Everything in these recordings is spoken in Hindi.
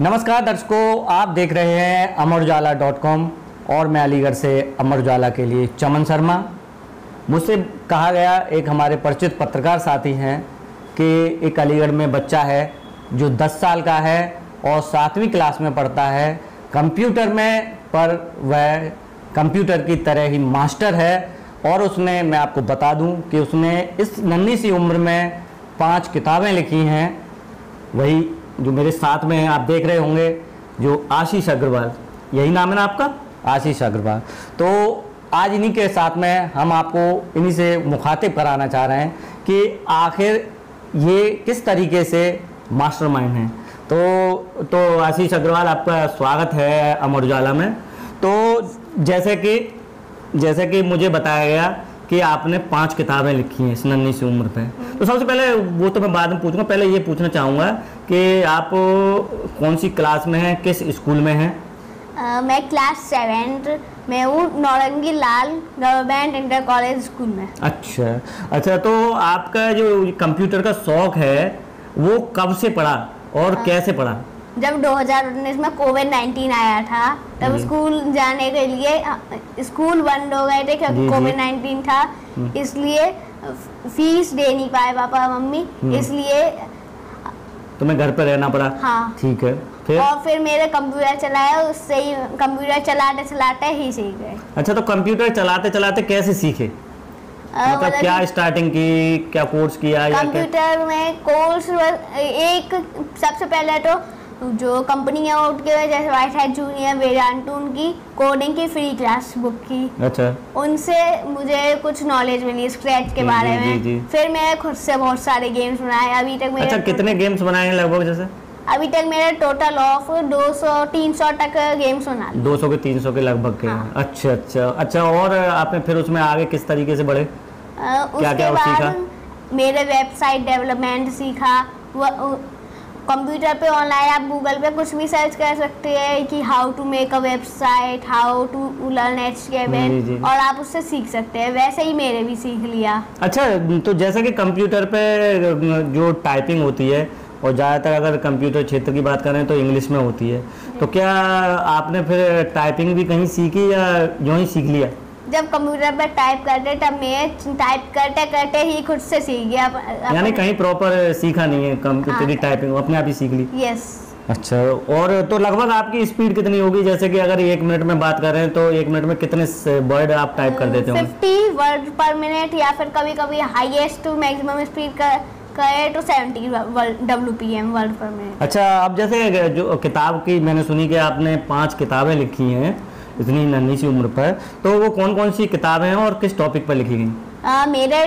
नमस्कार दर्शकों, आप देख रहे हैं अमरउजाला.com और मैं अलीगढ़ से अमर उजाला के लिए चमन शर्मा। मुझसे कहा गया, एक हमारे परिचित पत्रकार साथी हैं कि एक अलीगढ़ में बच्चा है जो 10 साल का है और 7वीं क्लास में पढ़ता है, कंप्यूटर में, पर वह कंप्यूटर की तरह ही मास्टर है। और उसने, मैं आपको बता दूं कि उसने इस नन्ही सी उम्र में 5 किताबें लिखी हैं। वही जो मेरे साथ में हैं, आप देख रहे होंगे, जो आशीष अग्रवाल, यही नाम है ना आपका? आशीष अग्रवाल। तो आज इन्हीं के साथ में हम आपको इन्हीं से मुखातिब कराना चाह रहे हैं कि आखिर ये किस तरीके से मास्टरमाइंड हैं। तो आशीष अग्रवाल, आपका स्वागत है अमर उजाला में। तो जैसे कि मुझे बताया गया कि आपने 5 किताबें लिखी हैं इस नन्ही सी उम्र पे। तो सबसे पहले, वो तो मैं बाद में पूछूंगा, पहले ये पूछना चाहूँगा कि आप कौन सी क्लास में हैं, किस स्कूल में हैं? मैं क्लास 7 में हूँ, नौरंगी लाल गवर्नमेंट इंटर कॉलेज स्कूल में। अच्छा। तो आपका जो कंप्यूटर का शौक है वो कब से पड़ा और कैसे पड़ा? जब 2019 में कोविड-19 आया था, तब स्कूल जाने के लिए स्कूल बंद हो गए थे क्योंकि कोविड-19 था, इसलिए फीस दे नहीं पाए पापा मम्मी, इसलिए तुम्हें घर पर रहना पड़ा। हाँ, ठीक है। फिर मेरे कंप्यूटर चलाया, उससे ही कंप्यूटर चलाते चलाते ही सीख गए। अच्छा, तो कंप्यूटर चलाते चलाते कैसे सीखे? मतलब क्या स्टार्टिंग की, क्या कोर्स किया? कंप्यूटर में कोर्स एक सबसे पहले तो जो कंपनी आउट के जैसे वाइट हैट जूनियर, वेदांतु, उनकी कोडिंग की फ्री क्लास बुक की। अच्छा। उनसे मुझे कुछ नॉलेज मिली स्क्रैच के बारे में। फिर मैं खुद से बहुत सारे गेम्स बनाए। अभी तक मेरे कितने गेम्स बनाए हैं लगभग? जैसे अभी तक मेरे टोटल ऑफ 200-300 तक गेम्स बना लिए। 200 के 300 के लगभग के। हाँ। अच्छा। और आपने फिर उसमें आगे किस तरीके से बढ़े? उसके बाद मेरे वेबसाइट डेवलपमेंट सीखा। कंप्यूटर पे ऑनलाइन आप गूगल पे कुछ भी सर्च कर सकते हैं कि how to make a website, how to learn HTML, और आप उससे सीख सकते हैं। वैसे ही मेरे भी सीख लिया। अच्छा, तो जैसा कि कंप्यूटर पे जो टाइपिंग होती है, और ज़्यादातर अगर कंप्यूटर क्षेत्र की बात करें तो इंग्लिश में होती है, तो क्या आपने फिर टाइपिंग भी कहीं सीखी या यूँ ही सीख लिया? जब कंप्यूटर पर टाइप करते, तब मैं टाइप करते करते ही खुद से सीख गया। यानी कहीं प्रॉपर सीखा नहीं है कंप्यूटर की टाइपिंग, अपने आप ही सीख ली? यस। अच्छा। और तो लगभग आपकी स्पीड कितनी होगी? जैसे कि अगर 1 मिनट में बात करें तो 1 मिनट में कितने वर्ड आप टाइप कर देते हो? 50 वर्ड पर मिनट, या फिर कभी कभी हाईएस्ट टू मैक्सिमम स्पीड कहे तो 70 WPM वर्ड पर मिनट। अच्छा, अब जैसे जो किताब की मैंने सुनी कि आपने 5 किताबें लिखी हैं इतनी नन्ही सी उम्र पर, तो वो कौन कौन सी किताबें हैं और किस टॉपिक पर लिखी गई? मेरे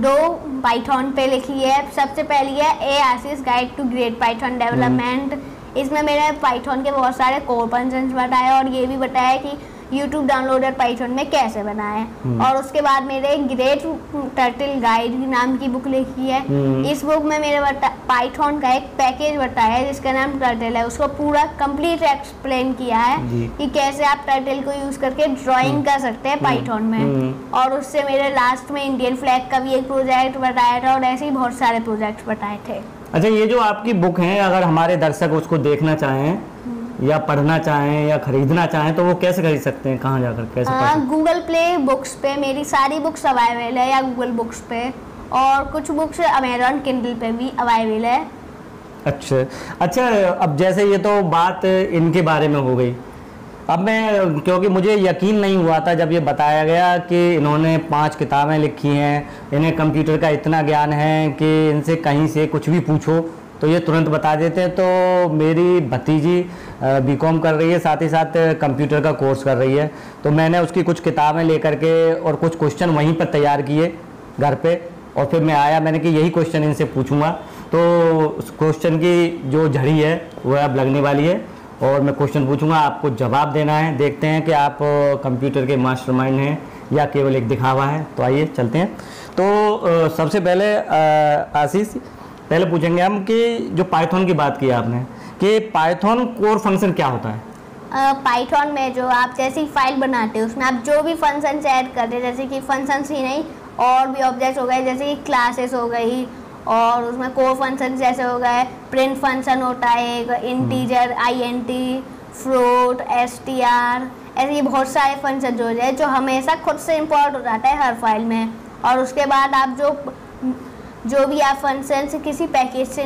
2 पाइथन पे लिखी है। सबसे पहली है a Ashish guide to great Python development. इसमें मैंने पाइथन के बहुत सारे कोर फंक्शंस बताए और ये भी बताया कि यूट्यूब डाउनलोडर पाइथन में कैसे बनाएं। और उसके बाद मेरे ग्रेट टर्टल गाइड नाम की बुक लिखी है। इस बुक में मेरे पाइथन का एक पैकेज बताया है जिसका नाम टर्टल है। उसको पूरा कंप्लीट एक्सप्लेन किया है कि कैसे आप टर्टल को यूज करके ड्राइंग कर सकते हैं पाइथन में। और उससे मेरे लास्ट में इंडियन फ्लैग का भी एक प्रोजेक्ट बताया था, और ऐसे ही बहुत सारे प्रोजेक्ट बताए थे। अच्छा, ये जो आपकी बुक है, अगर हमारे दर्शक उसको देखना चाहें या पढ़ना चाहें या खरीदना चाहें तो वो कैसे खरीद सकते हैं? कहाँ जाकर कैसे पढ़ सकते हैं? गूगल प्ले बुक्स पे मेरी सारी बुक्स अवेलेबल है, या गूगल बुक्स पे, और कुछ बुक्स अमेज़न किंडल पे भी अवेलेबल है। अच्छा। अब जैसे ये तो बात इनके बारे में हो गई। अब मैं, क्योंकि मुझे यकीन नहीं हुआ था जब ये बताया गया कि इन्होंने 5 किताबें लिखी हैं, इन्हें कंप्यूटर का इतना ज्ञान है कि इनसे कहीं से कुछ भी पूछो तो ये तुरंत बता देते हैं। तो मेरी भतीजी BCom कर रही है, साथ ही साथ कंप्यूटर का कोर्स कर रही है। तो मैंने उसकी कुछ किताबें लेकर के और कुछ क्वेश्चन वहीं पर तैयार किए घर पे, और फिर मैं आया, मैंने कि यही क्वेश्चन इनसे पूछूंगा। तो उस क्वेश्चन की जो झड़ी है वह अब लगने वाली है, और मैं क्वेश्चन पूछूंगा, आपको जवाब देना है। देखते हैं कि आप कंप्यूटर के मास्टरमाइंड हैं या केवल एक दिखावा है। तो आइए चलते हैं। तो सबसे पहले आशीष, पहले पूछेंगे हम कि जो पाइथन की बात की आपने, कि पाइथन कोर फंक्शन क्या होता है? पाइथन में जो आप जैसी फाइल बनाते हो उसमें आप जो भी फंक्शन ऐड करते हैं, जैसे कि फंक्शंस ही नहीं और भी ऑब्जेक्ट्स हो गए, जैसे कि क्लासेस हो गई और उसमें कोर फंक्शन जैसे हो गए, प्रिंट फंक्शन होता है एक, इंटीजर, INT, फ्लोट, STR, ऐसे बहुत सारे फंक्शन जो है जो हमेशा खुद से इंपोर्ट हो जाता है हर फाइल में। और उसके बाद आप जो भी आप फंक्शन से किसी पैकेज से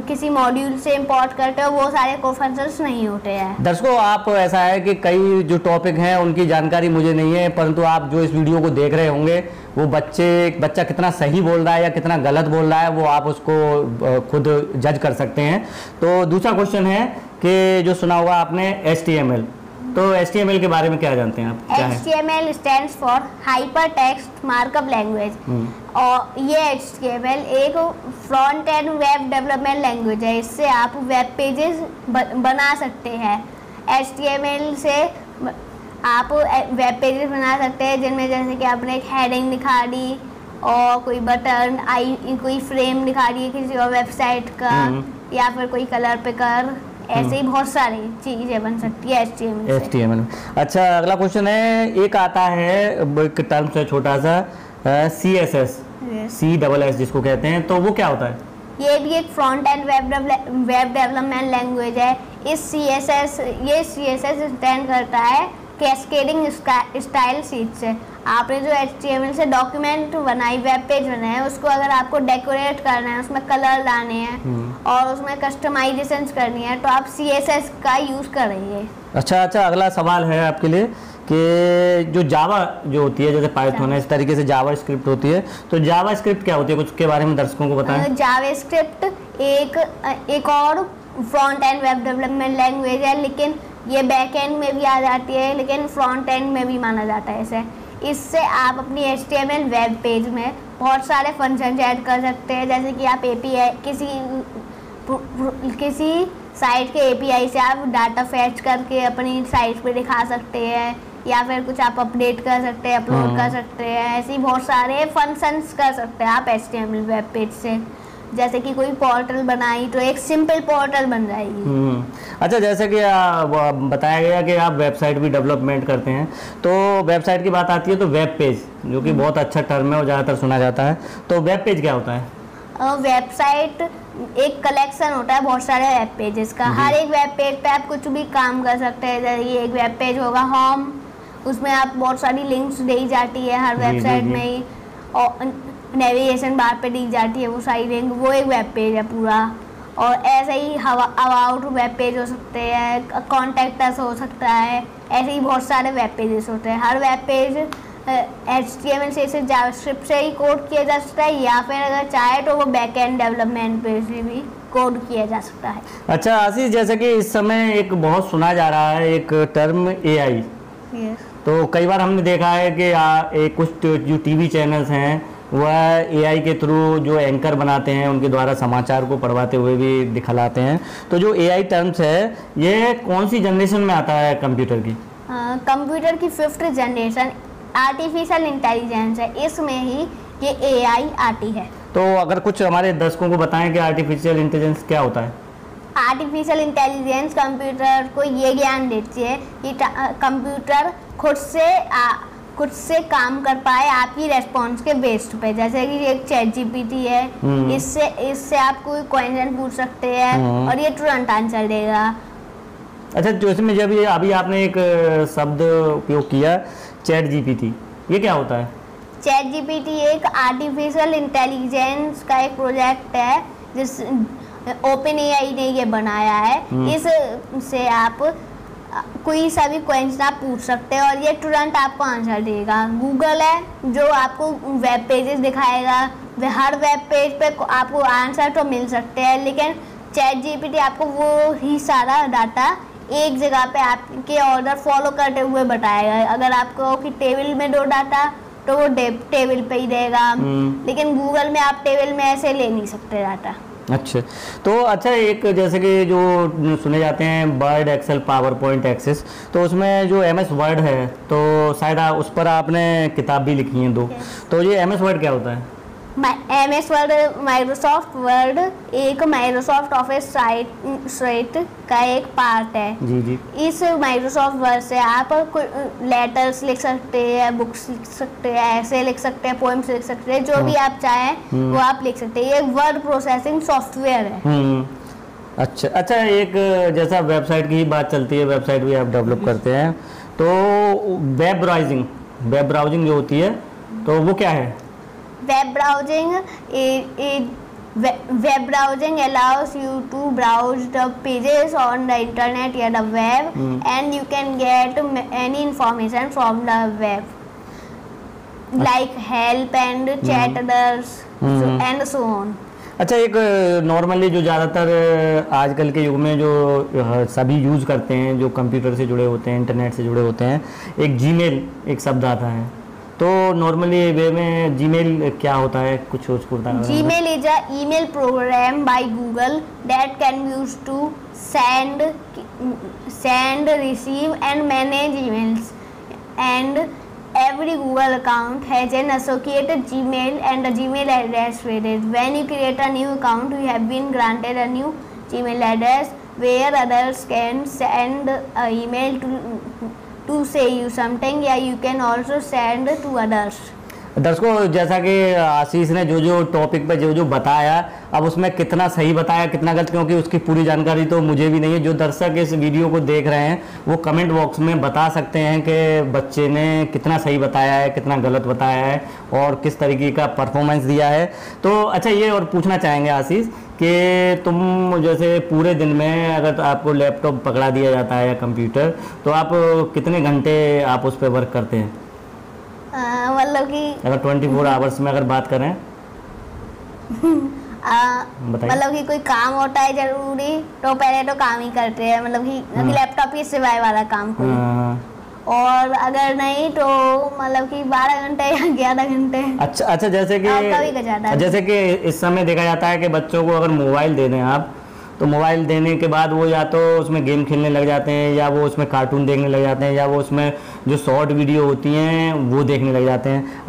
किसी मॉड्यूल से इंपोर्ट करते हो वो सारे को फंक्शंस नहीं होते हैं। दर्शकों, आप ऐसा है कि कई जो टॉपिक हैं उनकी जानकारी मुझे नहीं है, परंतु आप जो इस वीडियो को देख रहे होंगे वो बच्चा कितना सही बोल रहा है या कितना गलत बोल रहा है वो आप उसको खुद जज कर सकते हैं। तो दूसरा क्वेश्चन है कि जो सुना होगा आपने HTML, तो HTML के बारे में क्या जानते हैं आप? क्या है? HTML stands for hyper text markup language. और ये HTML एक front end web development language है। इससे आप वेब पेजेस बना सकते हैं। HTML से आप वेब पेजेस बना सकते हैं जिनमें जैसे कि आपने एक हेडिंग दिखा दी और कोई बटन कोई फ्रेम दिखा दी किसी और वेबसाइट का, या फिर कोई कलर पिकर, ऐसे ही बहुत सारी चीजें बन सकती है HTML। अच्छा, अगला क्वेश्चन है, एक आता है एक टर्म से छोटा सा CSS, CSS जिसको कहते हैं, तो वो क्या होता है? ये भी एक front end web development language है। इस ये CSS स्टैंड करता है कैस्केडिंग स्टाइल शीट से। आपने जो HTML से डॉक्यूमेंट बनाई, वेब पेज बनाए, उसको अगर आपको डेकोरेट करना है, उसमें कलर लाने हैं और उसमें कस्टमाइजेशन करनी है, तो आप CSS का यूज़ करेंगे। अच्छा, अगला सवाल है आपके लिए कि जो जावा जो होती है, जैसे पाइथन है, इस तरीके से जावा स्क्रिप्ट होती है, तो जावा स्क्रिप्ट क्या होती है, कुछ के बारे में दर्शकों को बताएं। जावा स्क्रिप्ट एक और front end web development language है, लेकिन ये बैक एंड में भी आ जाती है, लेकिन फ्रंट एंड में भी माना जाता है इसे। इससे आप अपनी HTML वेब पेज में बहुत सारे फंक्शन ऐड कर सकते हैं, जैसे कि आप API किसी साइट के API से आप डाटा फैच करके अपनी साइट पे दिखा सकते हैं, या फिर कुछ आप अपडेट कर सकते हैं, अपलोड कर सकते हैं, ऐसे ही बहुत सारे फंक्शंस कर सकते हैं आप HTML वेब पेज से। जैसे कि कोई पोर्टल बनाई तो एक सिंपल पोर्टल बन जाएगी। अच्छा, जैसे कि बताया गया कि आप वेबसाइट भी डेवलपमेंट करते हैं, तो वेबसाइट की बात आती है तो वेब पेज, जो कि बहुत अच्छा टर्म है और ज़्यादातर सुना जाता है, तो वेब पेज क्या होता है? वेबसाइट एक कलेक्शन होता है बहुत सारे वेब पेजेस का। हर एक वेब पेज पे आप कुछ भी काम कर सकते हैं। जैसे एक वेब पेज होगा होम, उसमें आप बहुत सारी लिंक्स दी जाती है हर वेबसाइट में ही, और नेविगेशन बार पे दी जाती है वो सारी लिंक, वो एक वेब पेज है पूरा। और ऐसे ही अबाउट वेब पेज हो सकते हैं, कॉन्टैक्ट हो सकता है, ऐसे ही बहुत सारे वेब पेजेस होते हैं। हर वेब पेज HTML से जावास्क्रिप्ट से ही कोड किया जा सकता है, या फिर अगर चाहे तो वो बैक एंड डेवलपमेंट पे से भी कोड किया जा सकता है। अच्छा आशीष, जैसे कि इस समय एक बहुत सुना जा रहा है एक टर्म AI। तो कई बार हमने देखा है कि कुछ जो TV चैनल्स हैं वह AI के थ्रू जो एंकर बनाते हैं उनके द्वारा समाचार को पढ़वाते हुए भी दिखलाते हैं। तो जो AI टर्म्स है ये कौन सी जनरेशन में आता है कंप्यूटर की? कंप्यूटर की 5th जनरेशन आर्टिफिशियल इंटेलिजेंस है, इसमें ही ये AI आती है। तो अगर कुछ हमारे दर्शकों को बताएं कि आर्टिफिशियल इंटेलिजेंस क्या होता है? आर्टिफिशियल इंटेलिजेंस कंप्यूटर को ये ज्ञान देती है कि कंप्यूटर खुद से काम कर पाए आपकी रेस्पॉन्स के बेस्ड पे। जैसे कि एक ChatGPT है, इससे आप कोई क्वेश्चन पूछ सकते हैं और ये तुरंत आंसर देगा। अच्छा, जो इसमें जब अभी आपने एक शब्द उपयोग किया ChatGPT, ये क्या होता है? ChatGPT एक आर्टिफिशियल इंटेलिजेंस का एक प्रोजेक्ट है जिस OpenAI ने ये बनाया है। इससे आप कोई सा भी क्वेश्चन आप पूछ सकते हैं और ये तुरंत आपको आंसर देगा। गूगल है जो आपको वेब पेजेस दिखाएगा, हर वेब पेज पे आपको आंसर तो मिल सकते हैं, लेकिन ChatGPT आपको वो ही सारा डाटा एक जगह पे आपके ऑर्डर फॉलो करते हुए बताएगा। अगर आपको कि टेबल में दो डाटा तो वो टेबल पे ही देगा, लेकिन गूगल में आप टेबल में ऐसे ले नहीं सकते डाटा। अच्छा, तो अच्छा एक जैसे कि जो सुने जाते हैं Word, Excel, PowerPoint, Access, तो उसमें जो MS वर्ड है तो शायद उस पर आपने किताब भी लिखी है 2, तो ये MS वर्ड क्या होता है? MS वर्ड, माइक्रोसॉफ्ट वर्ड एक माइक्रोसॉफ्ट ऑफिस साइट का एक पार्ट है। जी जी। इस माइक्रोसॉफ्ट वर्ड से आप लेटर्स लिख सकते हैं, बुक्स लिख सकते हैं, ऐसे लिख सकते हैं, पोएम्स लिख सकते हैं, जो भी आप चाहें वो आप लिख सकते हैं। ये वर्ड प्रोसेसिंग सॉफ्टवेयर है। अच्छा अच्छा, एक जैसा वेबसाइट की ही बात चलती है, वेबसाइट भी आप डेवलप करते हैं, तो वेब ब्राउजिंग जो होती है तो वो क्या है? Web browsing allows you to browse the pages on the internet or the web, and you can get any information from the web, like help and chat others and so on. अच्छा, एक नॉर्मली जो ज़्यादातर आजकल के युग में जो सभी यूज़ करते हैं, जो कंप्यूटर से जुड़े होते हैं, इंटरनेट से जुड़े होते हैं, एक जीमेल एक शब्द आता है, तो नॉर्मली वे में जीमेल क्या होता है, कुछ उसको बताना। Gmail is a email program by Google that can use to send, receive and manage emails, and every Google account has an associated Gmail and a Gmail address with it. When you create a new account, you have been granted a new Gmail address where others can send an email to say you something, या you can also send to others. दर्शकों, जैसा कि आशीष ने जो टॉपिक पे जो बताया, अब उसमें कितना सही बताया कितना गलत, क्योंकि उसकी पूरी जानकारी तो मुझे भी नहीं है। जो दर्शक इस वीडियो को देख रहे हैं वो कमेंट बॉक्स में बता सकते हैं कि बच्चे ने कितना सही बताया है, कितना गलत बताया है और किस तरीके का परफॉर्मेंस दिया है। तो अच्छा, ये और पूछना चाहेंगे आशीष कि तुम जैसे पूरे दिन में अगर आपको लैपटॉप पकड़ा दिया जाता है या कंप्यूटर, तो आप कितने घंटे आप उस पर वर्क करते हैं? मतलब कि अगर 24 आवर्स में अगर बात करें मतलब कि कोई काम होता है जरूरी तो पहले तो काम ही करते हैं, मतलब कि लैपटॉप के सिवाय वाला काम कोई, और अगर नहीं तो मतलब कि 12 घंटे या 11 घंटे। अच्छा, जैसे कि इस समय देखा जाता है कि बच्चों को अगर मोबाइल दे दें आप, तो मोबाइल देने के बाद वो या तो उसमें गेम खेलने लग जाते हैं, या वो उसमें कार्टून देखने लग जाते हैं, या वो उसमें जो शॉर्ट वीडियो होती हैं वो देखने लग जाते हैं।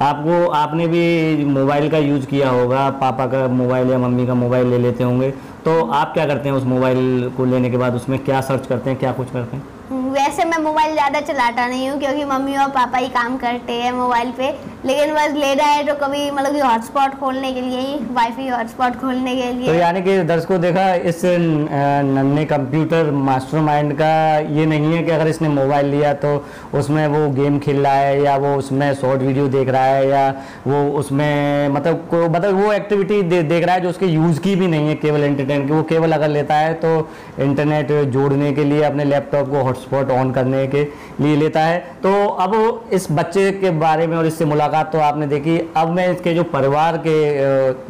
आपने भी मोबाइल का यूज़ किया होगा, पापा का मोबाइल या मम्मी का मोबाइल ले लेते होंगे, तो आप क्या करते हैं उस मोबाइल को लेने के बाद? उसमें क्या सर्च करते हैं, क्या कुछ करते हैं? वैसे मैं मोबाइल ज़्यादा चलाता नहीं हूँ, क्योंकि मम्मी और पापा ही काम करते हैं मोबाइल पे, लेकिन बस लेना है तो कभी मतलब कि हॉटस्पॉट खोलने के लिए ही, वाईफाई हॉटस्पॉट खोलने के लिए। तो यानी कि दर्शकों देखा, इस नन्हे कंप्यूटर मास्टरमाइंड का ये नहीं है कि अगर इसने मोबाइल लिया तो उसमें वो गेम खेल रहा है, या वो उसमें शॉर्ट वीडियो देख रहा है, या वो उसमें मतलब वो एक्टिविटी देख रहा है जो उसके यूज़ की भी नहीं है, केवल एंटरटेन की। वो केवल अगर लेता है तो इंटरनेट जोड़ने के लिए, अपने लैपटॉप को हॉटस्पॉट ऑन करने के लिए लेता है। तो अब इस बच्चे के बारे में और इससे मुलाकात तो आपने देखी, अब मैं इसके जो परिवार के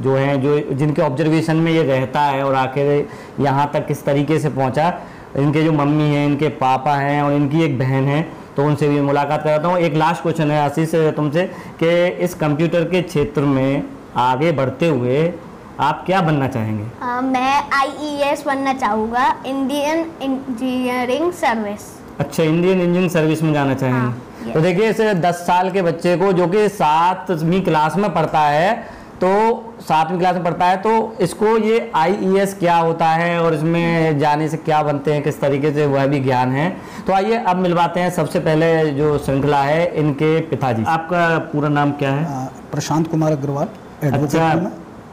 जो हैं, जो जिनके ऑब्जर्वेशन में ये रहता है और आखिर यहाँ तक किस तरीके से पहुँचा, इनके जो मम्मी हैं, इनके पापा हैं और इनकी एक बहन है, तो उनसे भी मुलाकात कराता हूँ। एक लास्ट क्वेश्चन है आशीष तुमसे कि इस कंप्यूटर के क्षेत्र में आगे बढ़ते हुए आप क्या बनना चाहेंगे? मैं IES बनना चाहूँगा, इंडियन इंजीनियरिंग सर्विस। अच्छा, इंडियन इंजीनियरिंग सर्विस में जाना चाहेंगे। हाँ, तो देखिए, इसे 10 साल के बच्चे को जो कि 7वीं क्लास में पढ़ता है, तो इसको ये IES क्या होता है और इसमें जाने से क्या बनते हैं, किस तरीके से, वह भी ज्ञान है। तो आइए अब मिलवाते हैं सबसे पहले जो श्रृंखला है इनके पिताजी। आपका पूरा नाम क्या है? प्रशांत कुमार अग्रवाल। अच्छा,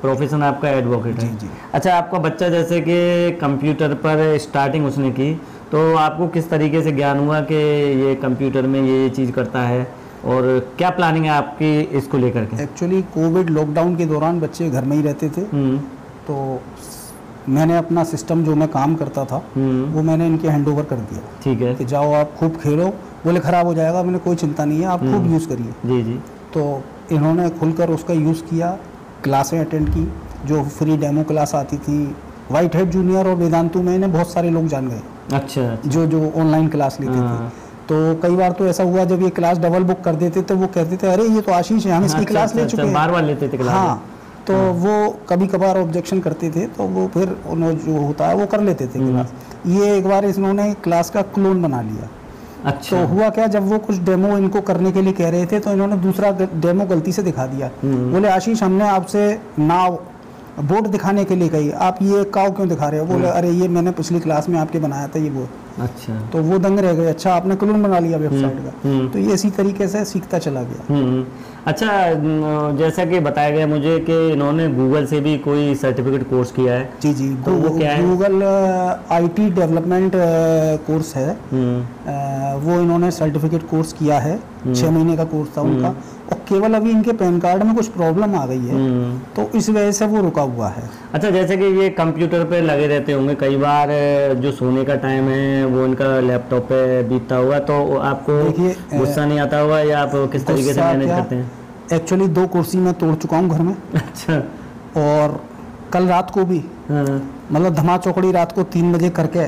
प्रोफेशन आपका एडवोकेट है? जी। अच्छा, आपका बच्चा जैसे कि कंप्यूटर पर स्टार्टिंग उसने की, तो आपको किस तरीके से ज्ञान हुआ कि ये कंप्यूटर में ये चीज़ करता है, और क्या प्लानिंग है आपकी इसको लेकर के? एक्चुअली कोविड लॉकडाउन के दौरान बच्चे घर में ही रहते थे, तो मैंने अपना सिस्टम जो मैं काम करता था वो मैंने इनके हैंड ओवर कर दिया। ठीक है, कि जाओ आप खूब खेलो। बोले ख़राब हो जाएगा, मैंने कोई चिंता नहीं है, आप खूब यूज़ करिए। जी जी। तो इन्होंने खुलकर उसका यूज़ किया, क्लासें अटेंड की, जो फ्री डेमो क्लास आती थी वाइट हेड जूनियर और वेदांतु में, इन्हें बहुत सारे लोग जान गए। अच्छा। जो ऑनलाइन क्लास लेते थे। तो कई बार तो ऐसा हुआ जब ये क्लास डबल बुक कर देते तो वो कहते थे अरे ये तो आशीष है, हम इसकी क्लास ले चुके हैं, बार-बार लेते थे क्लास। हाँ, तो वो कभी कभार ऑब्जेक्शन करते थे, तो वो फिर उन्होंने जो होता है वो कर लेते थे क्लास। ये एक बार इन्होंने क्लास का क्लोन बना लिया अच्छा। तो हुआ क्या, जब वो कुछ डेमो इनको करने के लिए कह रहे थे तो इन्होंने दूसरा डेमो गलती से दिखा दिया। बोले आशीष हमने आपसे नाव बोट दिखाने के लिए कही, आप ये काव क्यों दिखा रहे हो? बोले अरे ये मैंने पिछली क्लास में आपके बनाया था ये बोट। अच्छा। तो वो दंग रह गए, अच्छा आपने क्लोन बना लिया वेबसाइट का। तो ये इसी तरीके से सीखता चला गया। अच्छा, जैसा कि बताया गया मुझे कि इन्होंने गूगल से भी कोई सर्टिफिकेट कोर्स किया है। जी जी, तो वो क्या है? गूगल IT डेवलपमेंट कोर्स है। वो इन्होंने सर्टिफिकेट कोर्स किया है, 6 महीने का कोर्स था उनका, और केवल अभी इनके पैन कार्ड में कुछ प्रॉब्लम आ गई है, तो इस वजह से वो रुका हुआ है। अच्छा, जैसे कि ये कंप्यूटर पे लगे रहते होंगे, कई बार जो सोने का टाइम है वो इनका लैपटॉप पे बीतता होगा, तो आपको गुस्सा नहीं आता होगा या आप किस तरीके से मैनेज करते हैं? एक्चुअली 2 कुर्सी मैं तोड़ चुका हूँ घर में। अच्छा। और कल रात को भी मतलब धमा चौकड़ी रात को 3 बजे करके,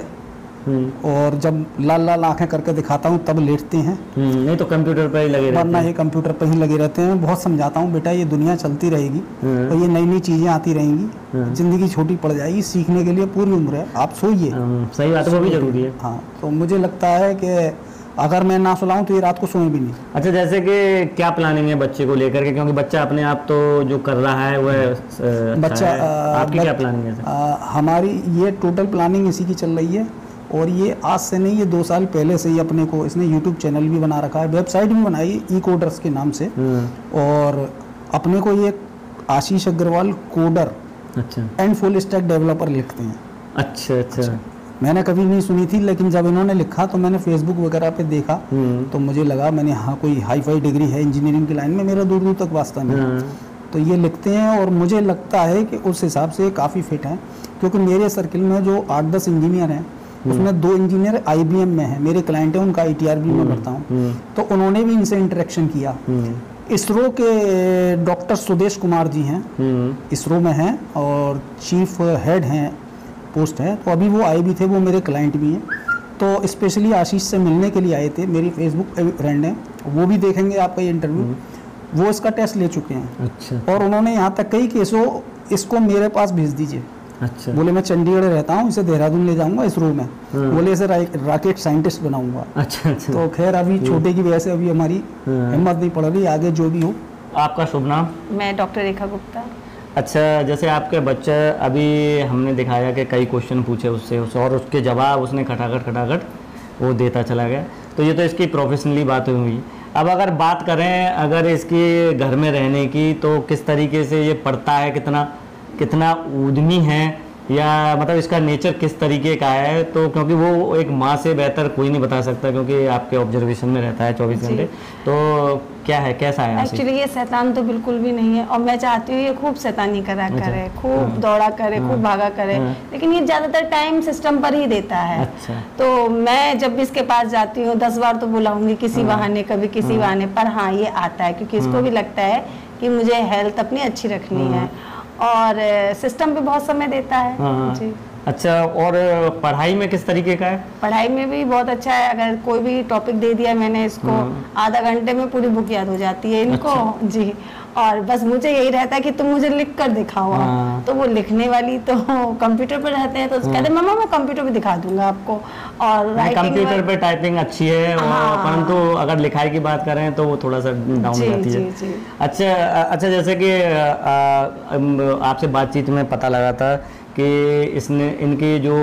और जब लाल लाल आंखें करके दिखाता हूँ तब लेटते हैं। नहीं तो कंप्यूटर पर ही लगे रहते हैं। वरना ये कंप्यूटर पर ही लगे रहते हैं। बहुत समझाता हूँ बेटा ये दुनिया चलती रहेगी और ये नई नई चीज़ें आती रहेंगी, ज़िंदगी छोटी पड़ जाएगी, सीखने के लिए पूरी उम्र है, आप सोइए। सही बात है, वो भी जरूरी है। हाँ, तो मुझे लगता है कि अगर मैं ना सुलाऊं तो ये रात को सोए भी नहीं। अच्छा, जैसे कि क्या प्लानिंग है बच्चे को लेकर के, क्योंकि बच्चा अपने आप तो जो कर रहा है वह बच्चा आपकी क्या प्लानिंग है? हमारी ये टोटल प्लानिंग इसी की चल रही है, और ये आज से नहीं, ये 2 साल पहले से ही अपने को इसने यूट्यूब चैनल भी बना रखा है, वेबसाइट भी बनाई E-कोडर्स के नाम से, और अपने को ये Ashish Agarwal coder and full stack developer लिखते हैं। अच्छा। मैंने कभी नहीं सुनी थी, लेकिन जब इन्होंने लिखा तो मैंने फेसबुक वगैरह पे देखा, तो मुझे लगा, मैंने हाँ कोई हाई फाई डिग्री है इंजीनियरिंग की लाइन में, मेरा दूर दूर तक वास्ता नहीं। तो ये लिखते हैं, और मुझे लगता है कि उस हिसाब से काफ़ी फिट हैं, क्योंकि मेरे सर्किल में जो 8-10 इंजीनियर हैं उसमें 2 इंजीनियर IBM में हैं, मेरे क्लाइंट हैं, उनका ITRB में करता हूँ, तो उन्होंने भी इनसे इंटरेक्शन किया। इसरो के डॉक्टर सुदेश कुमार जी हैं, इसरो में हैं और चीफ हेड हैं, पोस्ट है, तो अभी वो आए भी थे, वो मेरे क्लाइंट भी हैं, तो स्पेशली आशीष से मिलने के लिए आए थे, मेरी फेसबुक फ्रेंड है, वो भी देखेंगे आपका ये इंटरव्यू, वो इसका टेस्ट ले चुके हैं। अच्छा। और उन्होंने यहाँ तक कही कि इसको मेरे पास भेज दीजिए। अच्छा। बोले मैं चंडीगढ़ रहता हूँ, इसे देहरादून ले जाऊंगा इसरो में, बोले इसे रॉकेट साइंटिस्ट बनाऊंगा। अच्छा। तो खैर अभी छोटे की वजह से अभी हमारी हिम्मत नहीं पड़ रही, आगे जो भी हो। आपका शुभ नाम? मैं डॉक्टर रेखा गुप्ता। अच्छा, जैसे आपके बच्चे, अभी हमने दिखाया कि कई क्वेश्चन पूछे उससे और उसके जवाब उसने खटाखट वो देता चला गया, तो ये तो इसकी प्रोफेशनली बात हुई। अब अगर बात करें अगर इसकी घर में रहने की, तो किस तरीके से ये पढ़ता है, कितना उद्यमी है, या मतलब इसका नेचर किस तरीके का है? तो क्योंकि वो एक माँ से बेहतर कोई नहीं बता सकता, क्योंकि आपके ऑब्जर्वेशन में रहता है 24 घंटे, तो क्या है, कैसा है? एक्चुअली ये शैतान तो बिल्कुल भी नहीं है, और मैं चाहती हूँ ये खूब शैतानी करा करे, खूब दौड़ा करे, खूब भागा करे, लेकिन ये ज्यादातर टाइम सिस्टम पर ही देता है। अच्छा। तो मैं जब भी इसके पास जाती हूँ 10 बार तो बुलाऊंगी किसी बहाने, कभी किसी बहाने, पर हाँ ये आता है, क्योंकि इसको भी लगता है कि मुझे हेल्थ अपनी अच्छी रखनी है, और सिस्टम पे बहुत समय देता है। जी। अच्छा, और पढ़ाई में किस तरीके का है? पढ़ाई में भी बहुत अच्छा है, अगर कोई भी टॉपिक दे दिया मैंने इसको, आधा घंटे में पूरी बुक याद हो जाती है इनको। अच्छा। जी, और बस मुझे यही रहता है कि तुम मुझे लिख कर दिखाओ। तो वो लिखने वाली तो कंप्यूटर पर रहते हैं, तो कहते हैं मम्मा मैं कंप्यूटर पे दिखा दूंगा आपको। और कंप्यूटर पे टाइपिंग अच्छी है, परंतु अगर लिखाई की बात करें तो वो थोड़ा सा डाउन रहती है। अच्छा, जैसे कि आपसे बातचीत में पता लगा था कि इनकी जो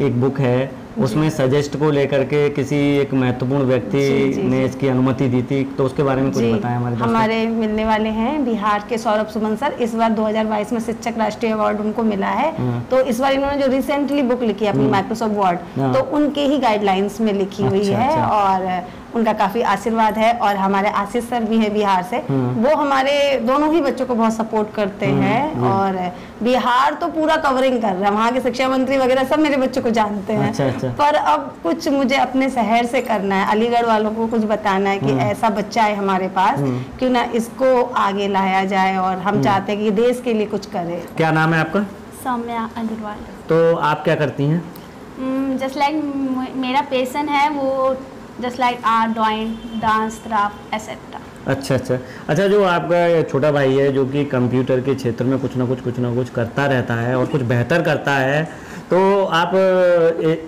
एक बुक है उसमें सजेस्ट को लेकर के किसी एक महत्वपूर्ण व्यक्ति ने इसकी अनुमति दी थी, तो उसके बारे में कुछ बताएं हमारे दोस्तों। हमारे मिलने वाले हैं बिहार के सौरभ सुमन सर, इस बार 2022 में शिक्षक राष्ट्रीय अवार्ड उनको मिला है। तो इस बार इन्होंने जो रिसेंटली बुक लिखी है अपनी माइक्रोसॉफ्ट वर्ड, तो उनके ही गाइडलाइंस में लिखी हुई है, और उनका काफी आशीर्वाद है। और हमारे आशीष सर भी है बिहार से, वो हमारे दोनों ही बच्चों को बहुत सपोर्ट करते हैं, और बिहार तो पूरा कवरिंग कर रहा है, वहाँ के शिक्षा मंत्री वगैरह सब मेरे बच्चों को जानते हैं। अच्छा। पर अब कुछ मुझे अपने शहर से करना है, अलीगढ़ वालों को कुछ बताना है कि ऐसा बच्चा है हमारे पास, क्यों ना इसको आगे लाया जाए, और हम चाहते हैं कि देश के लिए कुछ करे। क्या नाम है आपका? सौम्या अग्रवाल। तो आप क्या करती हैं? जस्ट लाइक मेरा पैशन है वो just like art, drawing, dance, craft etcetera. अच्छा, जो आपका छोटा भाई है जो कि कंप्यूटर के क्षेत्र में कुछ ना कुछ करता रहता है और कुछ बेहतर करता है, तो आप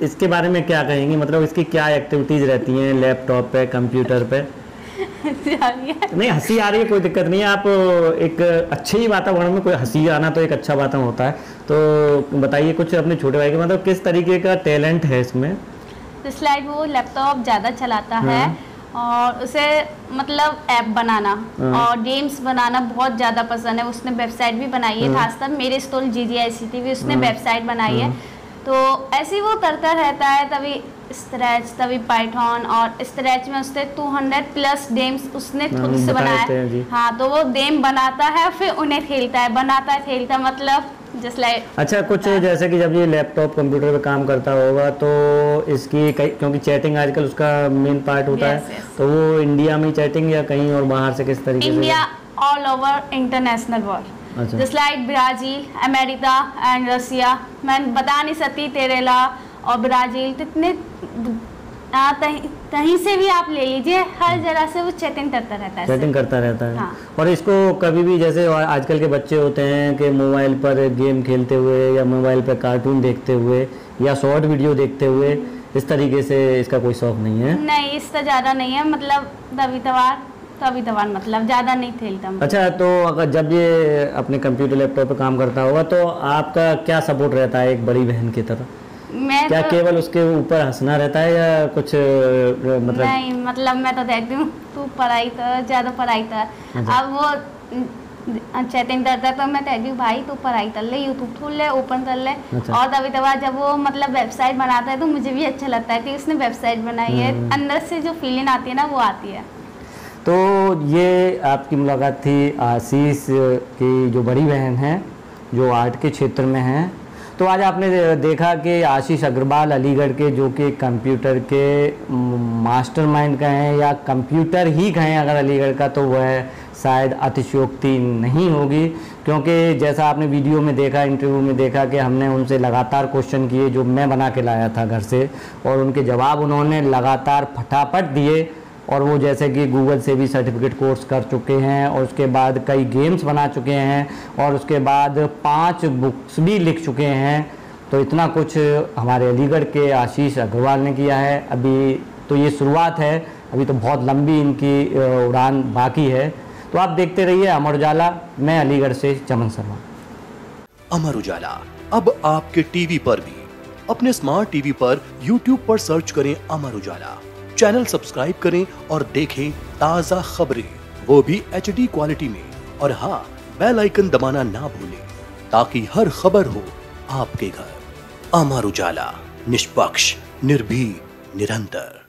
इसके बारे में क्या कहेंगे, मतलब इसकी क्या एक्टिविटीज़ रहती हैं लैपटॉप पे, कंप्यूटर पे? नहीं, हंसी आ रही है, कोई दिक्कत नहीं है। आप एक अच्छे ही वातावरण में कोई हंसी आना तो एक अच्छा वातावरण होता है। तो बताइए कुछ अपने छोटे भाई के, मतलब किस तरीके का टैलेंट है इसमें? तो स्लाइड वो लैपटॉप ज़्यादा चलाता है और उसे मतलब ऐप बनाना और गेम्स बनाना बहुत ज़्यादा पसंद है। उसने वेबसाइट भी बनाई है, खासकर मेरे स्टोर GGICT भी उसने वेबसाइट बनाई है। तो ऐसे ही वो करता रहता है, तभी स्क्रैच, तभी पाइथन, और स्क्रैच में उसने 200+ गेम्स उसने खुद से बनाया। हाँ, तो वो गेम बनाता है फिर उन्हें खेलता है, बनाता है खेलता, मतलब जस्ट लाइक। अच्छा, कुछ जैसे कि जब ये लैपटॉप कंप्यूटर पे काम करता होगा तो इसकी क्योंकि चैटिंग आजकल उसका मेन पार्ट होता है, तो वो इंडिया में चैटिंग या कहीं और बाहर से किस तरीके से? India, all over international world, just like Brazil, America and Russia. मैं बता नहीं सकती, केरला और ब्राज़ील, कितने कहीं से भी आप ले लीजिए, हर जगह से वो चैटिंग करता रहता है। चैटिंग करता रहता है। हाँ। और इसको कभी भी, जैसे आजकल के बच्चे होते हैं कि मोबाइल पर गेम खेलते हुए या मोबाइल पर कार्टून देखते हुए या शॉर्ट वीडियो देखते हुए, इस तरीके से इसका कोई शौक नहीं है? नहीं, इसका ज़्यादा नहीं है, मतलब कभी तवार मतलब ज़्यादा नहीं खेलता। अच्छा, तो अगर जब ये अपने कंप्यूटर लैपटॉप पे काम करता होगा तो आपका क्या सपोर्ट रहता है एक बड़ी बहन की तरह? क्या तो केवल उसके ऊपर हंसना रहता है या कुछ मतलब? नहीं, मतलब मैं तो देखती हूँ तू पढ़ाई कर, ज़्यादा पढ़ाई कर। अब वो चैटिंग करता है तो मैं कहती हूँ भाई तू पढ़ाई कर ले, यूट्यूब खोल ले, ओपन कर ले। और तभी जब वो मतलब वेबसाइट बनाता है तो मुझे भी अच्छा लगता है कि उसने वेबसाइट बनाई है, अंदर से जो फीलिंग आती है ना वो आती है। तो ये आपकी मुलाकात थी आशीष की जो बड़ी बहन है, जो आर्ट के क्षेत्र में हैं। तो आज आपने देखा कि आशीष अग्रवाल अलीगढ़ के, जो कि कंप्यूटर के मास्टरमाइंड का हैं या कंप्यूटर ही कहें अगर अलीगढ़ का, तो वह शायद अतिशयोक्ति नहीं होगी, क्योंकि जैसा आपने वीडियो में देखा, इंटरव्यू में देखा कि हमने उनसे लगातार क्वेश्चन किए जो मैं बना के लाया था घर से, और उनके जवाब उन्होंने लगातार फटाफट दिए। और वो जैसे कि गूगल से भी सर्टिफिकेट कोर्स कर चुके हैं, और उसके बाद कई गेम्स बना चुके हैं, और उसके बाद 5 बुक्स भी लिख चुके हैं। तो इतना कुछ हमारे अलीगढ़ के आशीष अग्रवाल ने किया है। अभी तो ये शुरुआत है, अभी तो बहुत लंबी इनकी उड़ान बाकी है। तो आप देखते रहिए अमर उजाला। मैं अलीगढ़ से चमन शर्मा। अमर उजाला अब आपके टीवी पर भी। अपने स्मार्ट टीवी पर YouTube पर सर्च करें अमर उजाला, चैनल सब्सक्राइब करें और देखें ताजा खबरें, वो भी HD क्वालिटी में। और हाँ, बेल आइकन दबाना ना भूलें ताकि हर खबर हो आपके घर। अमर उजाला, निष्पक्ष, निर्भीक, निरंतर।